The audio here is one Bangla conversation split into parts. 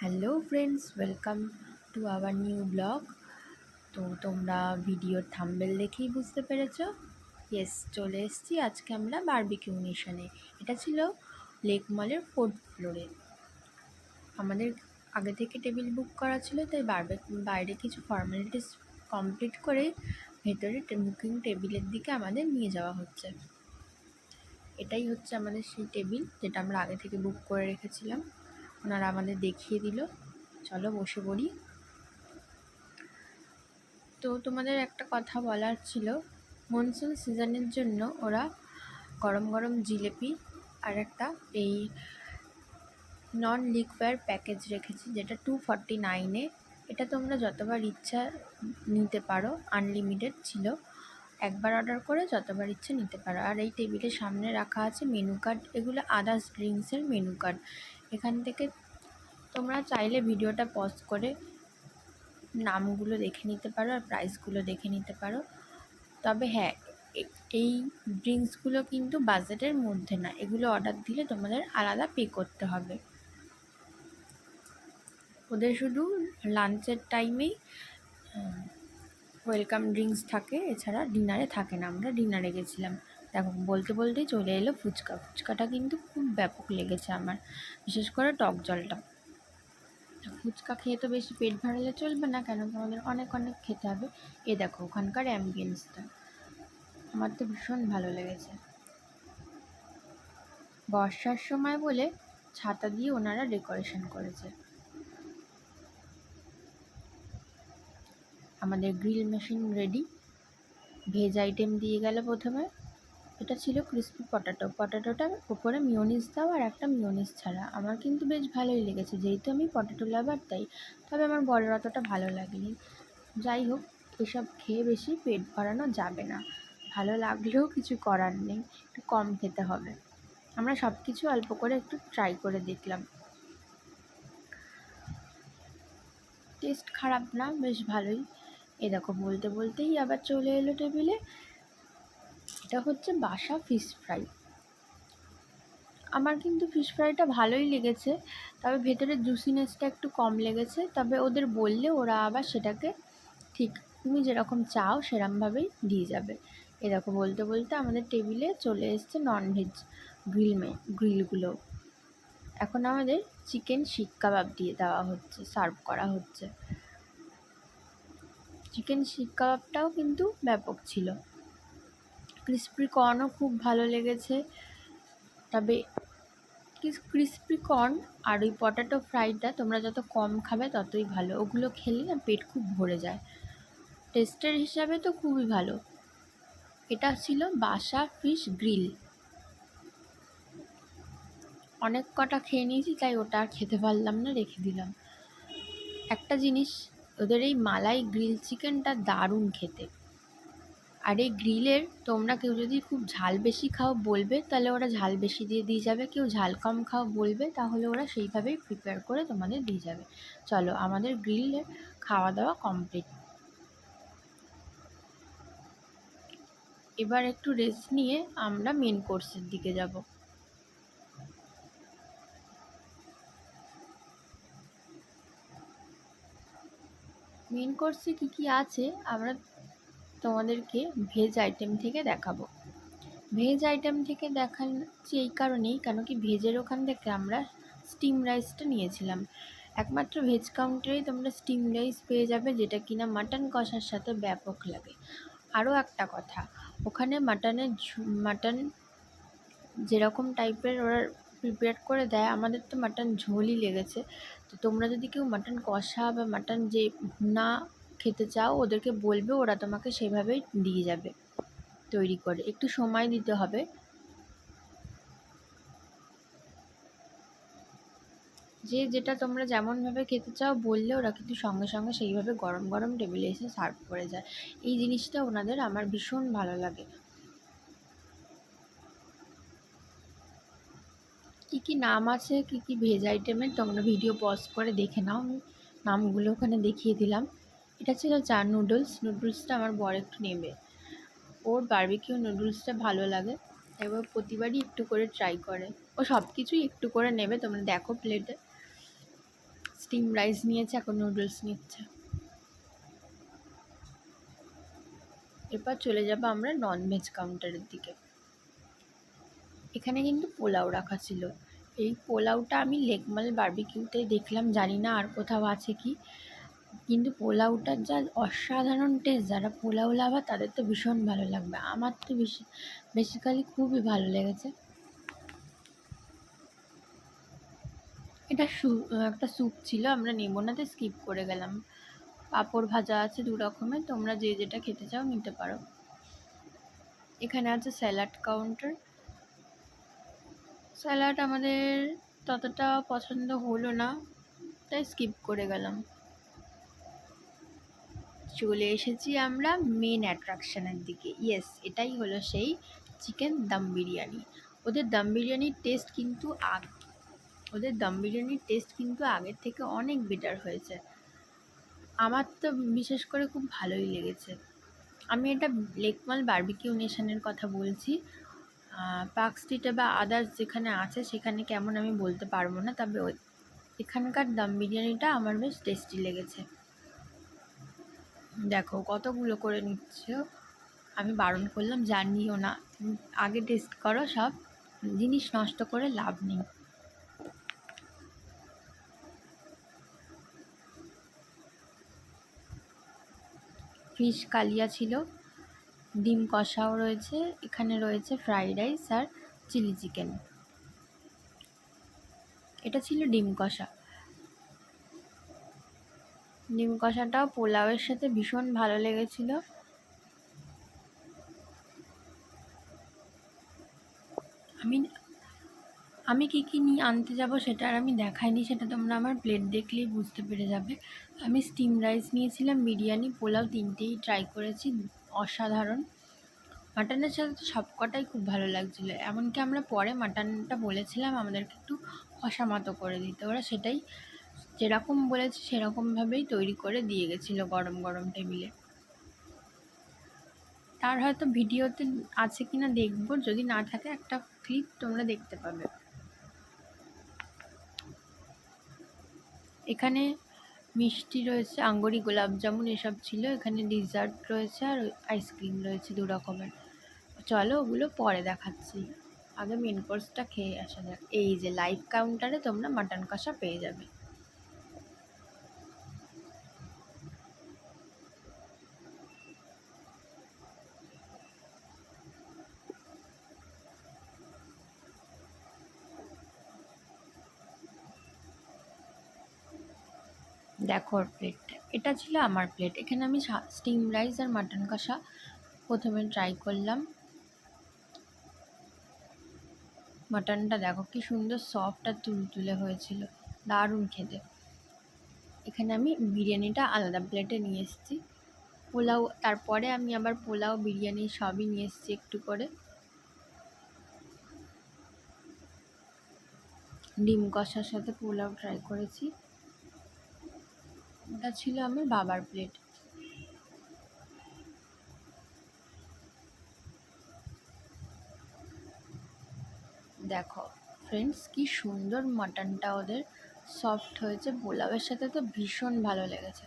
Hello friends, welcome to our new blog. তো তোমরা ভিডিওর থাম্বনেল দেখেই বুঝতে পেরেছো। ইয়েস, চলে এসেছি আজকে আমরা বারবিকিউ নেশনে। এটা ছিল লেক মলের 4th ফ্লোরে। আমাদের আগে থেকে টেবিল বুক করা ছিল, তাই বাইরে কিছু ফর্মালিটিস কমপ্লিট করে ভেতরে বুকিং টেবিলের দিকে আমাদের নিয়ে যাওয়া হচ্ছে। এটাই হচ্ছে আমাদের সেই টেবিল যেটা আমরা আগে থেকে বুক করে রেখেছিলাম। ওনারা আমাদের দেখিয়ে দিল, চলো বসে পড়ি। তো তোমাদের একটা কথা বলার ছিল, মনসুন সিজনের জন্য ওরা গরম গরম জিলেপি আর একটা এই নন লিকওয়্যার প্যাকেজ রেখেছি, যেটা 249-এ। এটা তোমরা যতবার ইচ্ছা নিতে পারো, আনলিমিটেড ছিল। একবার অর্ডার করে যতবার ইচ্ছে নিতে পারো। আর এই টেবিলের সামনে রাখা আছে মেনু কার্ড, এগুলো আদার্স ড্রিঙ্কসের মেনু কার্ড। এখান থেকে তোমরা চাইলে ভিডিওটা পজ করে নামগুলো দেখে নিতে পারো আর প্রাইসগুলো দেখে নিতে পারো। তবে হ্যাঁ, এই ড্রিঙ্কসগুলো কিন্তু বাজেটের মধ্যে না, এগুলো অর্ডার দিলে তোমাদের আলাদা পে করতে হবে। ওদের শুধু লাঞ্চের টাইমেই ওয়েলকাম ড্রিঙ্কস থাকে, এছাড়া ডিনারে থাকে না। আমরা ডিনারে গেছিলাম। দেখো, বলতে বলতেই চলে এলো ফুচকা। ফুচকাটা কিন্তু খুব ব্যাপক লেগেছে আমার, বিশেষ করে টক জলটা। ফুচকা খেয়ে তো বেশি পেট ভরালে চলবে না, কেন তোমাদের অনেক অনেক খেতে হবে। এ দেখো ওখানকার অ্যাম্বিয়েন্সটা আমার তো ভীষণ ভালো লেগেছে। বর্ষার সময় বলে ছাতা দিয়ে ওনারা ডেকোরেশন করেছে। আমাদের grill machine ready. Veg item দিয়ে গেল প্রথমে। এটা ছিল ক্রিস্পি পটেটোটার উপরে মিওনিজ দাও আর একটা মিওনিজ ছাড়া। আমার কিন্তু বেশ ভালোই লেগেছে, যেহেতু আমি পটেটো লাভার তাই। তবে আমার বরের অতটা ভালো লাগেনি। যাই হোক, এসব খেয়ে বেশি পেট ভরানো যাবে না। ভালো লাগলেও কিছু করার নেই, একটু কম খেতে হবে। আমরা সব কিছু অল্প করে একটু ট্রাই করে দেখলাম। টেস্ট খারাপ না, বেশ ভালোই। এ দেখো, বলতে বলতেই আবার চলে এলো টেবিলে। এটা হচ্ছে বাসা ফিশ ফ্রাই। আমার কিন্তু ফিশ ফ্রাইটা ভালোই লেগেছে, তবে ভেতরের জুসিনেসটা একটু কম লেগেছে। তবে ওদের বললে ওরা আবার সেটাকে ঠিক তুমি যেরকম চাও সেরকমভাবেই দিয়ে যাবে। এ দেখো, বলতে বলতে আমাদের টেবিলে চলে এসছে ননভেজ গ্রিলগুলো। এখন আমাদের চিকেন শিক কাবাব দিয়ে দেওয়া হচ্ছে, সার্ভ করা হচ্ছে। চিকেন শিক কাবাবটাও কিন্তু ব্যাপক ছিল। ক্রিসপি কর্নও খুব ভালো লেগেছে। তবে ক্রিসপি কর্ন আর ওই পটেটো ফ্রাইটা তোমরা যত কম খাবে ততই ভালো। ওগুলো খেলে না পেট খুব ভরে যায়। টেস্টের হিসাবে তো খুবই ভালো। এটা ছিল বাসা ফিশ গ্রিল। অনেক কটা খেয়ে নিয়েছি, তাই ওটা আর খেতে পারলাম না, রেখে দিলাম। একটা জিনিস, ওদের এই মালাই গ্রিল চিকেনটা দারুণ খেতে। আর এই গ্রিলের তোমরা কেউ যদি খুব ঝাল বেশি খাও বলবে, তাহলে ওরা ঝাল বেশি দিয়ে যাবে। কেউ ঝাল কম খাও বলবে, তাহলে ওরা সেইভাবেই প্রিপেয়ার করে তোমাদের দিয়ে যাবে। চলো, আমাদের গ্রিলের খাওয়া দাওয়া কমপ্লিট। এবার একটু রেস্ট নিয়ে আমরা মেন কোর্সের দিকে যাব। মেন কোর্সে কী কী আছে আমরা তোমাদেরকে ভেজ আইটেম থেকে দেখাবো। ভেজ আইটেম থেকে দেখাচ্ছি এই কারণেই, কেন কি ভেজের ওখান থেকে আমরা স্টিম রাইসটা নিয়েছিলাম। একমাত্র ভেজ কাউন্টারেই তোমরা স্টিম রাইস পেয়ে যাবে, যেটা কিনা মাটন কষার সাথে ব্যাপক লাগে। আরও একটা কথা, ওখানে মাটন যেরকম টাইপের ওরা প্রিপেয়ার করে দেয়, আমাদের তো মাটন ঝোলই লেগেছে। তো তোমরা যদি কেউ মাটন কষা বা মাটন যে ভুনা খেতে চাও, ওদেরকে বলবে, ওরা তোমাকে সেভাবেই দিয়ে যাবে তৈরি করে। একটু সময় দিতে হবে। যেটা তোমরা যেমনভাবে খেতে চাও বললে ওরা কিন্তু সঙ্গে সঙ্গে সেইভাবে গরম গরম টেবিলে এসে সার্ভ করে যায়। এই জিনিসটা ওনাদের আমার ভীষণ ভালো লাগে। কী কী নাম আছে, কী কী ভেজ আইটেমের, তোমরা ভিডিও পজ করে দেখে নাও। আমি নামগুলো ওখানে দেখিয়ে দিলাম। এটা ছিল নুডলসটা আমার বর একটু নেবে। ওর বারবিকিউ নুডলসটা ভালো লাগে, এবার প্রতিবারই একটু করে ট্রাই করে। ও সব কিছুই একটু করে নেবে, তোমরা দেখো প্লেটে। স্টিম রাইস নিয়েছে, এখন নুডলস নিচ্ছে। এরপর চলে যাবো আমরা ননভেজ কাউন্টারের দিকে। এখানে কিন্তু পোলাও রাখা ছিল। এই পোলাওটা আমি লেকমাল বারবিকিউতে দেখলাম, জানি না আর কোথাও আছে কি, কিন্তু পোলাওটার যা অসাধারণ টেস্ট, যারা পোলাও লাভার তাদের তো ভীষণ ভালো লাগবে। আমার তো বেসিক্যালি খুবই ভালো লেগেছে। এটা একটা স্যুপ ছিল, আমরা নেবো না, তাই স্কিপ করে গেলাম। পাঁপড় ভাজা আছে 2 রকমের, তোমরা যে যেটা খেতে চাও নিতে পারো। এখানে আছে স্যালাড কাউন্টার। স্যালাড আমাদের ততটা পছন্দ হলো না, তাই স্কিপ করে গেলাম। চলে এসেছি আমরা মেন অ্যাট্রাকশনের দিকে। ইয়েস, এটাই হলো সেই চিকেন দম বিরিয়ানি। ওদের দম বিরিয়ানির টেস্ট কিন্তু আগের থেকে অনেক বেটার হয়েছে। আমার তো বিশেষ করে খুব ভালোই লেগেছে। আমি এটা লেকমাল বারবিকিউ নেশনের কথা বলছি। পার্ক স্ট্রিটে বা আদার্স যেখানে আছে সেখানে কেমন আমি বলতে পারবো না, তবে এখানকার দম বিরিয়ানিটা আমার বেশ টেস্টি লেগেছে। দেখো কতগুলো করে নিচ্ছে, আমি বারণ করলাম জানিও না, আগে টেস্ট করো, সব জিনিস নষ্ট করে লাভ নেই। ফিশ কালিয়া ছিল, ডিম কষাও রয়েছে, এখানে রয়েছে ফ্রাইড রাইস আর চিলি চিকেন। এটা ছিল ডিম কষা। ডিম কষাটাও পোলাওয়ের সাথে ভীষণ ভালো লেগেছিল। আমি কী কী নিয়ে আনতে যাব সেটা আর আমি দেখাইনি, সেটা তোমরা আমার প্লেট দেখলেই বুঝতে পেরে যাবে। আমি স্টিম রাইস নিয়েছিলাম, বিরিয়ানি, পোলাও, তিনটেই ট্রাই করেছি, অসাধারণ। মাটনের সাথে তো সব কটাই খুব ভালো লাগছিলো। এমনকি আমরা পরে মাটনটা বলেছিলাম আমাদেরকে একটু কষা মতো করে দিতে, ওরা সেটাই যেরকম বলেছে সেরকমভাবেই তৈরি করে দিয়ে গেছিলো গরম গরম টেবিলে। তার হয়তো ভিডিওতে আছে কিনা দেখবো, যদি না থাকে একটা ক্লিপ তোমরা দেখতে পাবে। এখানে মিষ্টি রয়েছে, আঙ্গুরি, গোলাপ জামুন এসব ছিল। এখানে ডিজার্ট রয়েছে আর আইসক্রিম রয়েছে 2 রকমের। চলো ওগুলো পরে দেখাচ্ছি, আগে মেন কোর্সটা খেয়ে আসা যাক। এই যে লাইভ কাউন্টারে তোমরা মাটন কষা পেয়ে যাবে। দেখো প্লেটটা, এটা ছিল আমার প্লেট। এখানে আমি স্টিম রাইস আর মাটন কষা প্রথমে ট্রাই করলাম। মাটনটা দেখো কি সুন্দর সফট আর তুলতুলে হয়েছিল, দারুণ খেতে। এখানে আমি বিরিয়ানিটা আলাদা প্লেটে নিয়ে এসেছি। পোলাও, তারপরে আমি আবার পোলাও, বিরিয়ানি সবই নিয়ে এসেছি একটু করে। ডিম কষার সাথে পোলাও ট্রাই করেছি। ওটা ছিল আমার বাবার প্লেট। দেখো ফ্রেন্ডস, কি সুন্দর মাটনটা ওদের সফট হয়েছে, পোলাওয়ের সাথে তো ভীষণ ভালো লেগেছে।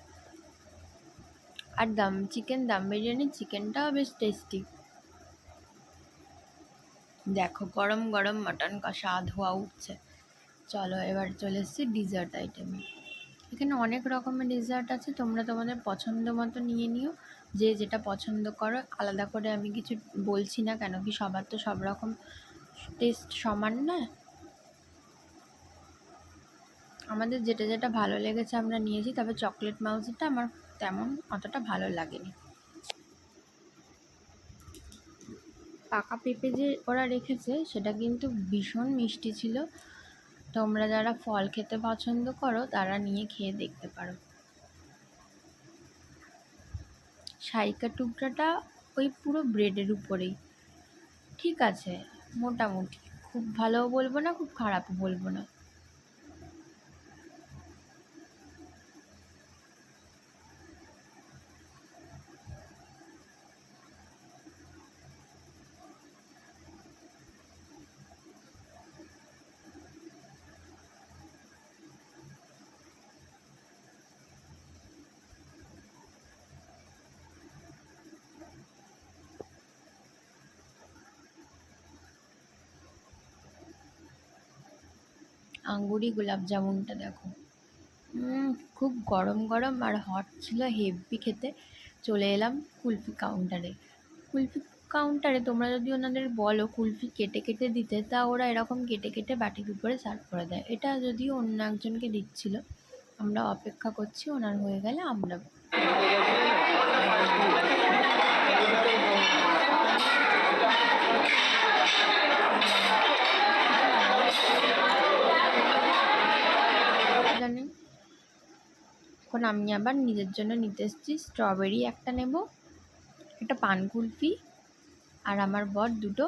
আর চিকেন দম বিরিয়ানির চিকেনটাও বেশ টেস্টি। দেখো গরম গরম মাটন কষা ধোয়া উঠছে। চলো এবার চলে এসেছি ডিজার্ট আইটেমে। এখানে অনেক রকমের ডিজার্ট আছে, তোমরা তোমাদের পছন্দ মতো নিয়ে নিও, যে যেটা পছন্দ করো। আলাদা করে আমি কিছু বলছি না, কেন কি সবার তো সব রকম টেস্ট সমান না। আমাদের যেটা যেটা ভালো লেগেছে আমরা নিয়েছি, তবে চকলেট মাউসটা আমার তেমন অতটা ভালো লাগেনি। পাকা পেঁপে যে ওরা রেখেছে সেটা কিন্তু ভীষণ মিষ্টি ছিল। তোমরা যারা ফল খেতে পছন্দ করো তারা নিয়ে খেয়ে দেখতে পারো। সাইকা টুকরাটা ওই পুরো ব্রেডের উপরেই, ঠিক আছে, মোটামুটি, খুব ভালোও বলবো না, খুব খারাপও বলবো না। আঙ্গুরি গোলাপ জামুনটা দেখো, খুব গরম গরম আর হট ছিল, হেভি খেতে। চলে এলাম কুলফি কাউন্টারে। কুলফি কাউন্টারে তোমরা যদি ওনাদের বলো কুলফি কেটে কেটে দিতে, তা ওরা এরকম কেটে কেটে বাটির উপরে সার্ভ করে দেয়। এটা যদিও অন্য একজনকে দিচ্ছিল, আমরা অপেক্ষা করছি ওনার হয়ে গেলে আমরা। জানেন, এখন আমি আবার নিজের জন্য নিতে এসেছি স্ট্রবেরি একটা নেব, একটা পান কুলফি, আর আমার বর দুটো